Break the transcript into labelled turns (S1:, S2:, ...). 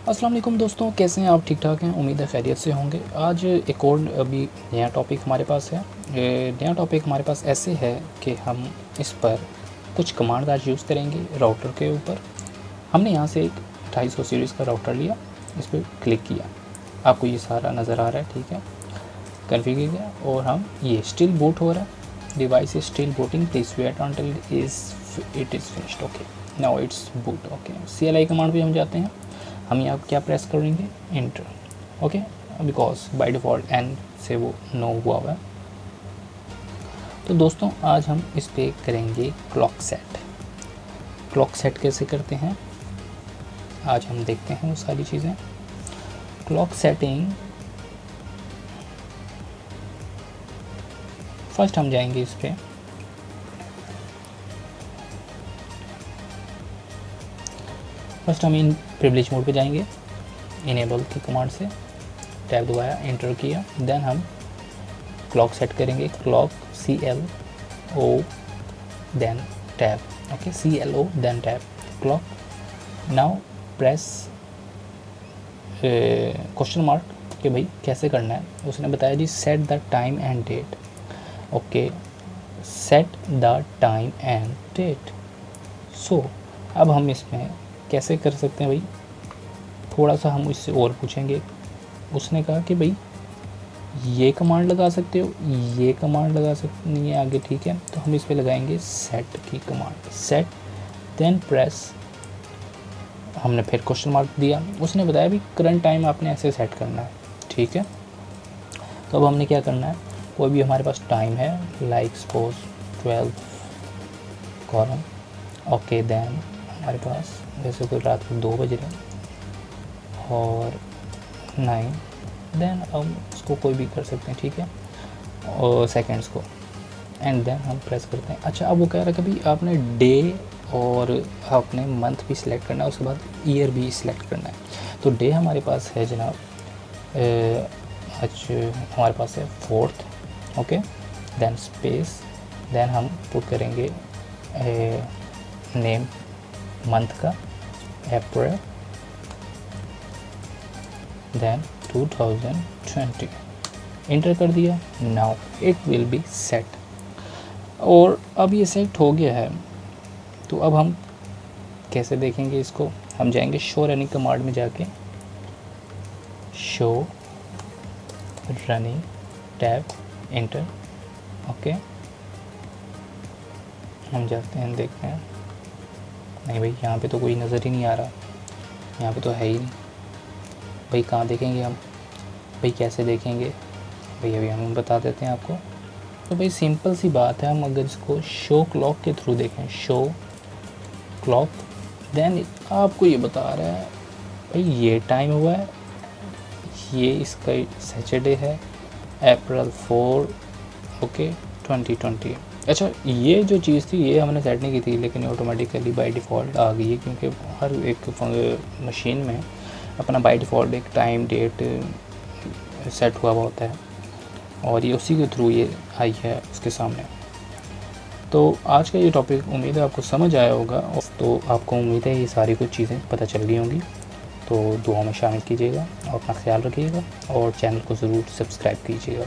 S1: अस्सलाम वालेकुम दोस्तों, कैसे हैं आप? ठीक ठाक हैं, उम्मीद है खैरियत से होंगे। आज एक और अभी नया टॉपिक हमारे पास है। ये नया टॉपिक हमारे पास ऐसे है कि हम इस पर कुछ कमांड आज यूज़ करेंगे राउटर के ऊपर। हमने यहाँ से एक 250 सीरीज़ का राउटर लिया, इस पर क्लिक किया, आपको ये सारा नज़र आ रहा है, ठीक है, कन्फिगर किया और हम ये स्टिल बूट हो रहा है, device is still booting, please wait until it is finished. Okay, now it's boot. Okay, CLI command पे हम जाते हैं। हम यहाँ क्या प्रेस करेंगे? Enter. Okay, because by default N से वो नो हुआ है। तो दोस्तों आज हम इस पे करेंगे क्लॉक सेट। क्लॉक सेट कैसे करते हैं आज हम देखते हैं वो सारी चीज़ें। क्लॉक सेटिंग, फर्स्ट हम जाएंगे इस पे, फर्स्ट हम इन प्रिविलेज मोड पे जाएंगे, इनेबल की कमांड से टैब दबाया, एंटर किया, देन हम क्लॉक सेट करेंगे, clock CLO then tab. Okay, CLO then tab clock. Now press question mark कि भाई कैसे करना है। उसने बताया जी set the time and date. Okay, set the time and date. So अब हम इसमें कैसे कर सकते हैं भाई, थोड़ा सा हम इससे और पूछेंगे। उसने कहा कि भाई ये कमांड लगा सकते हो, ये कमांड लगा सकते नहीं है आगे, ठीक है, तो हम इस पे लगाएंगे सेट की कमांड, सेट देन प्रेस। हमने फिर क्वेश्चन मार्क दिया, उसने बताया भी करंट टाइम आपने ऐसे सेट करना है, ठीक है। तो अब हमने क्या करना है, कोई भी हमारे पास टाइम है, like suppose 12 column. Okay, then हमारे पास जैसे कोई रात को 2 बज रहे और 9, देन हम उसको कोई भी कर सकते हैं, ठीक है, और सेकेंड्स को, एंड देन हम प्रेस करते हैं। अच्छा, अब वो कह रहा है कि भाई आपने डे और आपने मंथ भी सिलेक्ट करना है, उसके बाद ईयर भी सिलेक्ट करना है। तो डे हमारे पास है जनाब, आज हमारे पास है 4th। Okay, then space, then हम पुट करेंगे नेम मंथ का, अप्रैल, देन 2020, इंटर कर दिया। Now it will be set. और अब ये सेट हो गया है, तो अब हम कैसे देखेंगे इसको? हम जाएंगे शो रनिंग कमांड में, जाके show running tab, inter. Okay, हम जाते हैं, देखते हैं, नहीं भाई यहाँ पे तो कोई नज़र ही नहीं आ रहा, यहाँ पे तो है ही नहीं भाई। कहाँ देखेंगे हम भाई, कैसे देखेंगे भाई? अभी हम बता देते हैं आपको। तो भाई सिंपल सी बात है, हम अगर इसको शो क्लॉक के थ्रू देखें, शो क्लॉक, देन आपको ये बता रहा है भाई ये टाइम हुआ है, ये इसका सैटरडे है, अप्रैल 4, ओके, 2020। अच्छा, ये जो चीज़ थी ये हमने सेट नहीं की थी, लेकिन ऑटोमेटिकली बाय डिफ़ॉल्ट आ गई है, क्योंकि हर एक मशीन में अपना बाय डिफ़ॉल्ट एक टाइम डेट सेट हुआ हुआ होता है, और ये उसी के थ्रू ये आई है उसके सामने। तो आज का ये टॉपिक उम्मीद है आपको समझ आया होगा, तो आपको उम्मीद है ये सारी कुछ चीज़ें पता चल गई होंगी। तो दुआ में शामिल कीजिएगा और अपना ख्याल रखिएगा, और चैनल को ज़रूर सब्सक्राइब कीजिएगा।